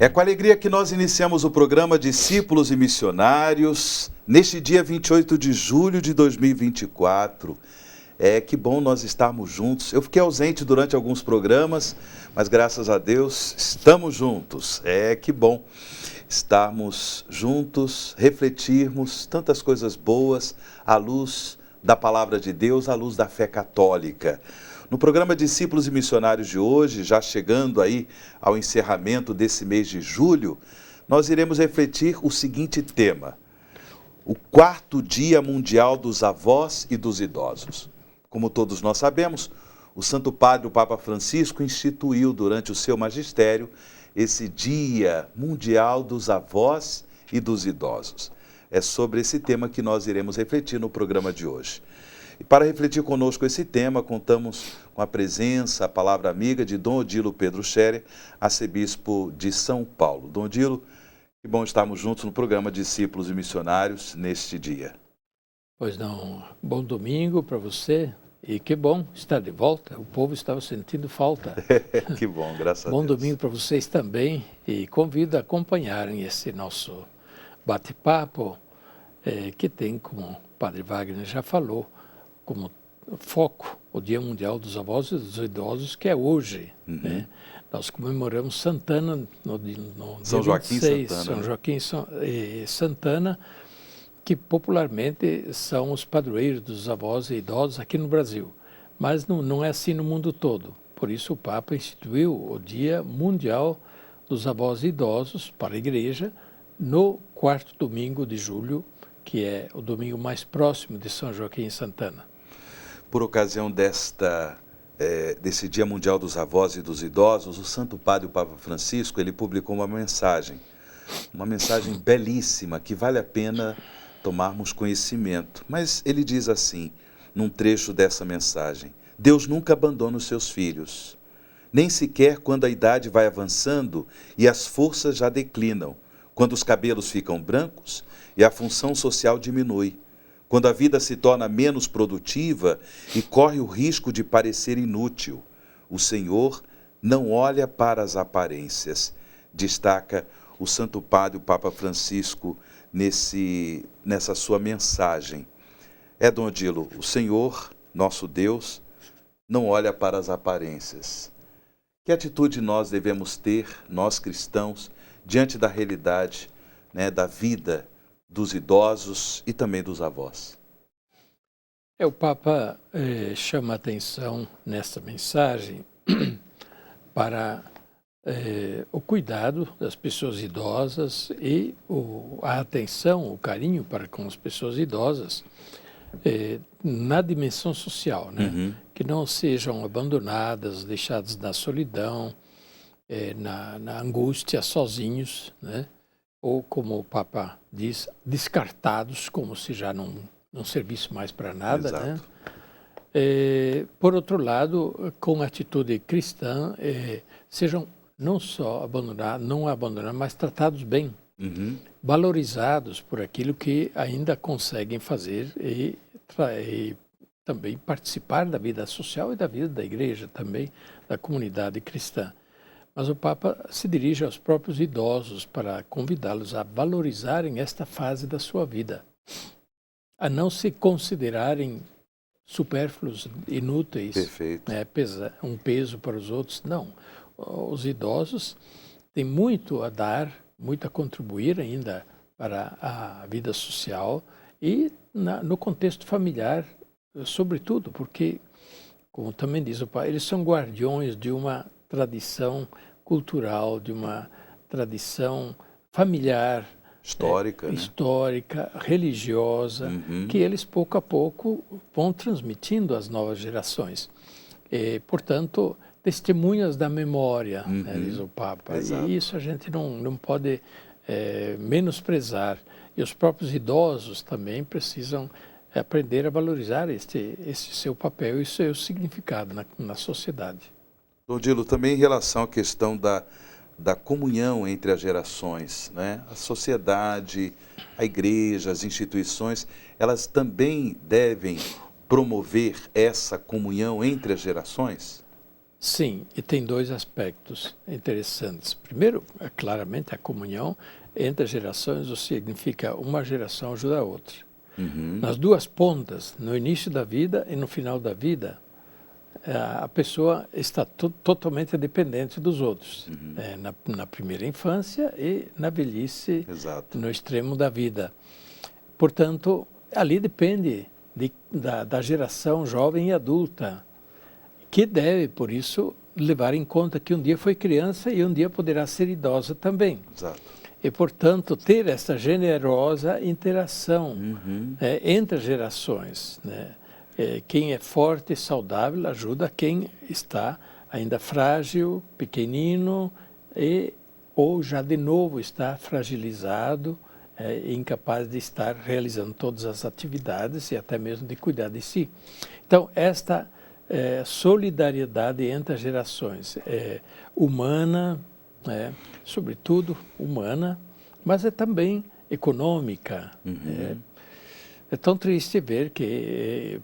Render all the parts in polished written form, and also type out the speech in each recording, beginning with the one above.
É com alegria que nós iniciamos o programa Discípulos e Missionários, neste dia 28 de julho de 2024. Que bom nós estarmos juntos. Eu fiquei ausente durante alguns programas, mas graças a Deus estamos juntos. Que bom estarmos juntos, refletirmos tantas coisas boas à luz da palavra de Deus, à luz da fé católica. No programa Discípulos e Missionários de hoje, já chegando aí ao encerramento desse mês de julho, nós iremos refletir o seguinte tema: o 4º Dia Mundial dos Avós e dos Idosos. Como todos nós sabemos, o Santo Padre, o Papa Francisco, instituiu durante o seu magistério esse Dia Mundial dos Avós e dos Idosos. É sobre esse tema que nós iremos refletir no programa de hoje. E para refletir conosco esse tema, contamos com a presença, a palavra amiga de Dom Odilo Pedro Scherer, arcebispo de São Paulo. Dom Odilo, que bom estarmos juntos no programa Discípulos e Missionários neste dia. Pois não, bom domingo para você e que bom estar de volta. O povo estava sentindo falta. Que bom, graças a Deus. Bom domingo para vocês também e convido a acompanharem esse nosso bate-papo que tem, como o Padre Wagner já falou, como foco o Dia Mundial dos Avós e dos Idosos, que é hoje. Né? Nós comemoramos Santana no dia São Joaquim 26, Santana. São Joaquim Santana, que popularmente são os padroeiros dos avós e idosos aqui no Brasil. Mas não é assim no mundo todo. Por isso o Papa instituiu o Dia Mundial dos Avós e Idosos para a Igreja no 4º domingo de julho, que é o domingo mais próximo de São Joaquim Santana. Por ocasião desse Dia Mundial dos Avós e dos Idosos, o Santo Padre, o Papa Francisco, ele publicou uma mensagem belíssima, que vale a pena tomarmos conhecimento. Mas ele diz assim, num trecho dessa mensagem: Deus nunca abandona os seus filhos, nem sequer quando a idade vai avançando e as forças já declinam, quando os cabelos ficam brancos e a função social diminui, quando a vida se torna menos produtiva e corre o risco de parecer inútil. O Senhor não olha para as aparências, destaca o Santo Padre, o Papa Francisco, nessa sua mensagem. Dom Odilo, o Senhor, nosso Deus, não olha para as aparências. Que atitude nós devemos ter, nós cristãos, diante da realidade, da vida dos idosos e também dos avós? O Papa chama a atenção nesta mensagem para o cuidado das pessoas idosas e a atenção, o carinho para com as pessoas idosas na dimensão social, né? Que não sejam abandonadas, deixadas na solidão, na angústia, sozinhos, né? Ou, como o Papa diz, descartados, como se já não servisse mais para nada. Exato. Né? Por outro lado, com atitude cristã, sejam não só não abandonados, mas tratados bem, valorizados por aquilo que ainda conseguem fazer e também participar da vida social e da vida da igreja, também da comunidade cristã. Mas o Papa se dirige aos próprios idosos para convidá-los a valorizarem esta fase da sua vida, a não se considerarem supérfluos, inúteis, um peso para os outros. Não. Os idosos têm muito a dar, muito a contribuir ainda para a vida social e no contexto familiar, sobretudo, porque, como também diz o Papa, eles são guardiões de uma tradição cultural, de uma tradição familiar, histórica, religiosa, que eles pouco a pouco vão transmitindo às novas gerações. Portanto, testemunhas da memória, diz o Papa. Exato. E isso a gente não pode menosprezar. E os próprios idosos também precisam aprender a valorizar este seu papel e seu significado na sociedade. Dom Odilo, também em relação à questão da comunhão entre as gerações, né? A sociedade, a igreja, as instituições, elas também devem promover essa comunhão entre as gerações? Sim, e tem dois aspectos interessantes. Primeiro, claramente, a comunhão entre as gerações, ou significa uma geração ajuda a outra. Nas duas pontas, no início da vida e no final da vida, a pessoa está totalmente dependente dos outros. Na primeira infância e na velhice, Exato. no extremo da vida. Portanto, ali depende da geração jovem e adulta, que deve, por isso, levar em conta que um dia foi criança e um dia poderá ser idosa também. Exato. E, portanto, ter essa generosa interação entre as gerações, né? Quem é forte e saudável ajuda quem está ainda frágil, pequenino, ou já de novo está fragilizado, incapaz de estar realizando todas as atividades e até mesmo de cuidar de si. Então, esta solidariedade entre as gerações é humana, sobretudo humana, mas é também econômica. É tão triste ver que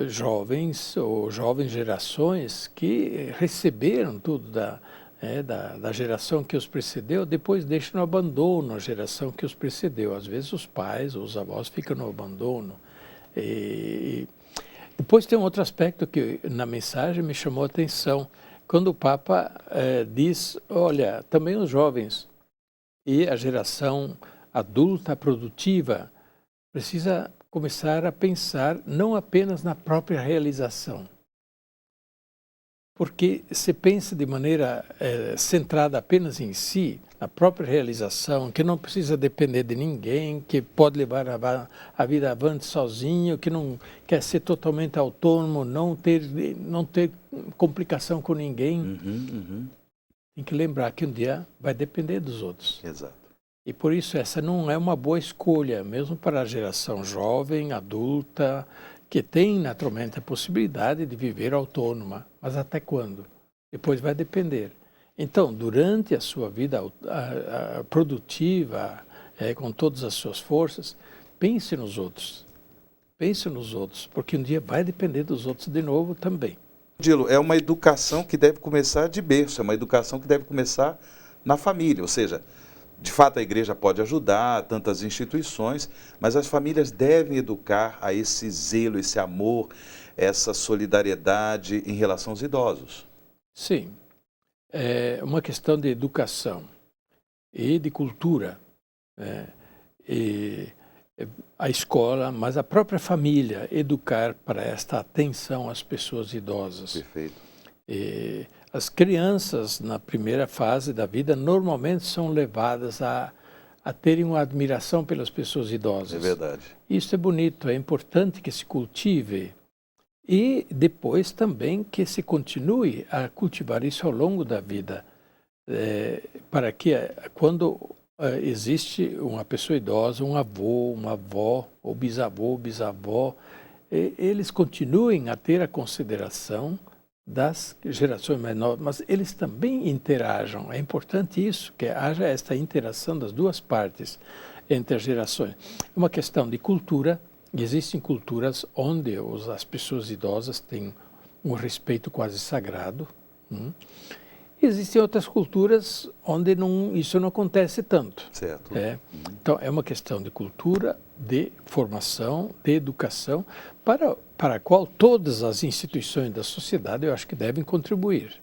jovens ou jovens gerações que receberam tudo da geração que os precedeu, depois deixam no abandono a geração que os precedeu. Às vezes os pais ou os avós ficam no abandono. Depois tem um outro aspecto que na mensagem me chamou a atenção, quando o Papa diz, olha, também os jovens e a geração adulta, produtiva, precisa começar a pensar não apenas na própria realização. Porque se pensa de maneira centrada apenas em si, na própria realização, que não precisa depender de ninguém, que pode levar a vida avante sozinho, que não quer ser totalmente autônomo, não ter complicação com ninguém. Tem que lembrar que um dia vai depender dos outros. Exato. E por isso essa não é uma boa escolha, mesmo para a geração jovem, adulta, que tem naturalmente a possibilidade de viver autônoma. Mas até quando? Depois vai depender. Então, durante a sua vida produtiva, com todas as suas forças, pense nos outros. Pense nos outros, porque um dia vai depender dos outros de novo também. Dilo, é uma educação que deve começar de berço, é uma educação que deve começar na família, ou seja, de fato a igreja pode ajudar, tantas instituições, mas as famílias devem educar a esse zelo, esse amor, essa solidariedade em relação aos idosos. Sim, é uma questão de educação e de cultura, e a escola, mas a própria família, educar para esta atenção às pessoas idosas. Perfeito. As crianças, na primeira fase da vida, normalmente são levadas a terem uma admiração pelas pessoas idosas. É verdade. Isso é bonito, é importante que se cultive e depois também que se continue a cultivar isso ao longo da vida, para que quando existe uma pessoa idosa, um avô, uma avó, ou bisavô, bisavó, eles continuem a ter a consideração das gerações mais novas, mas eles também interajam. É importante isso, que haja esta interação das duas partes entre as gerações. É uma questão de cultura. Existem culturas onde as pessoas idosas têm um respeito quase sagrado. Existem outras culturas onde isso não acontece tanto. Certo. Então, é uma questão de cultura, de formação, de educação, para a qual todas as instituições da sociedade, eu acho que devem contribuir.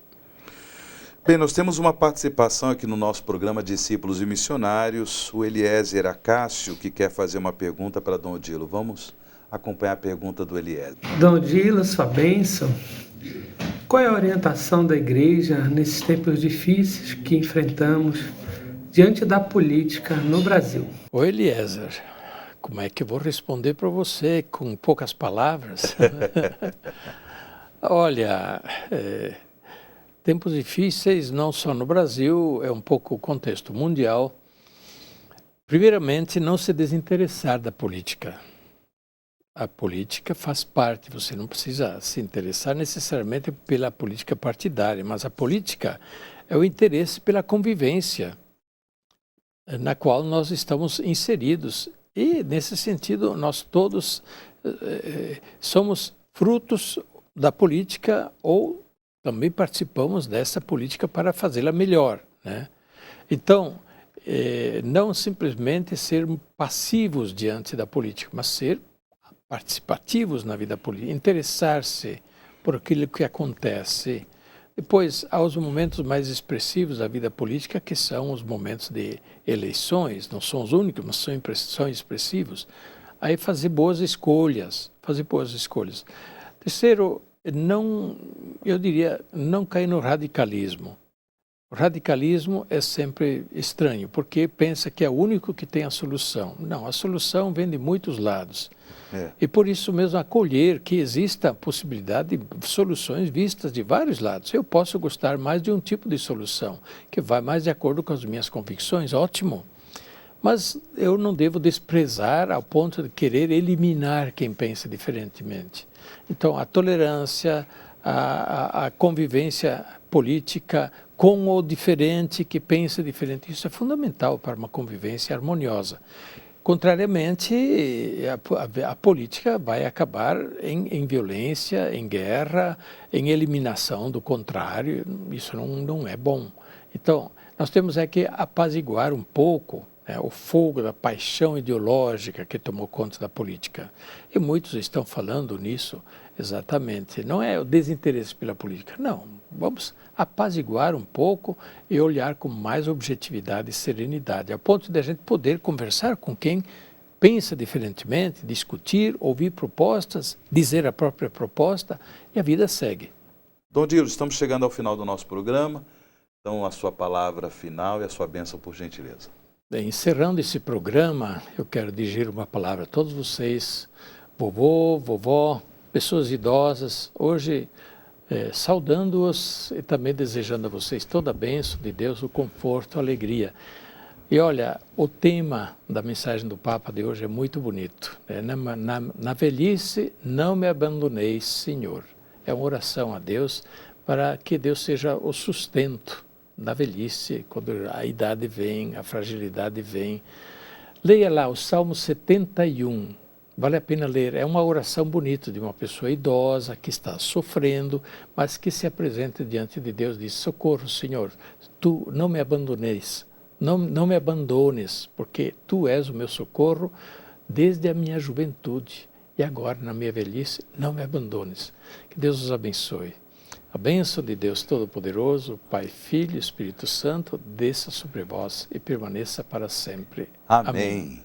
Bem, nós temos uma participação aqui no nosso programa Discípulos e Missionários, o Eliezer Acácio, que quer fazer uma pergunta para Dom Odilo. Vamos acompanhar a pergunta do Eliezer. Dom Odilo, sua bênção. Qual é a orientação da igreja nesses tempos difíceis que enfrentamos diante da política no Brasil? Ô Eliezer, como é que eu vou responder para você com poucas palavras? Olha, tempos difíceis não só no Brasil, é um pouco o contexto mundial. Primeiramente, não se desinteressar da política. A política faz parte, você não precisa se interessar necessariamente pela política partidária, mas a política é o interesse pela convivência na qual nós estamos inseridos. E, nesse sentido, nós todos somos frutos da política ou também participamos dessa política para fazê-la melhor, né? Então, não simplesmente ser passivos diante da política, mas ser participativos na vida política, interessar-se por aquilo que acontece. Depois, há os momentos mais expressivos da vida política, que são os momentos de eleições, não são os únicos, mas são expressivos. Aí fazer boas escolhas, Terceiro, eu diria, não cair no radicalismo. O radicalismo é sempre estranho, porque pensa que é o único que tem a solução. Não, a solução vem de muitos lados. E por isso mesmo acolher que exista a possibilidade de soluções vistas de vários lados. Eu posso gostar mais de um tipo de solução, que vai mais de acordo com as minhas convicções, ótimo. Mas eu não devo desprezar ao ponto de querer eliminar quem pensa diferentemente. Então, a tolerância, a convivência política com o diferente que pensa diferente, isso é fundamental para uma convivência harmoniosa. Contrariamente, a política vai acabar em violência, em guerra, em eliminação do contrário. Isso não é bom. Então, nós temos que apaziguar um pouco, né, o fogo da paixão ideológica que tomou conta da política. E muitos estão falando nisso exatamente. Não é o desinteresse pela política, não. Vamos apaziguar um pouco e olhar com mais objetividade e serenidade, a ponto de a gente poder conversar com quem pensa diferentemente, discutir, ouvir propostas, dizer a própria proposta, e a vida segue. Dom Dilo, estamos chegando ao final do nosso programa, então a sua palavra final e a sua bênção, por gentileza. Bem, encerrando esse programa, eu quero dirigir uma palavra a todos vocês, vovô, vovó, pessoas idosas, hoje saudando-os e também desejando a vocês toda a bênção de Deus, o conforto, a alegria. E olha, o tema da mensagem do Papa de hoje é muito bonito. Na velhice, não me abandoneis, Senhor. É uma oração a Deus para que Deus seja o sustento da velhice, quando a idade vem, a fragilidade vem. Leia lá o Salmo 71. Vale a pena ler, é uma oração bonita de uma pessoa idosa que está sofrendo, mas que se apresenta diante de Deus e diz: socorro, Senhor, tu não me abandones, não me abandones, porque tu és o meu socorro desde a minha juventude e agora na minha velhice, não me abandones. Que Deus os abençoe. A bênção de Deus Todo-Poderoso, Pai, Filho e Espírito Santo, desça sobre vós e permaneça para sempre. Amém.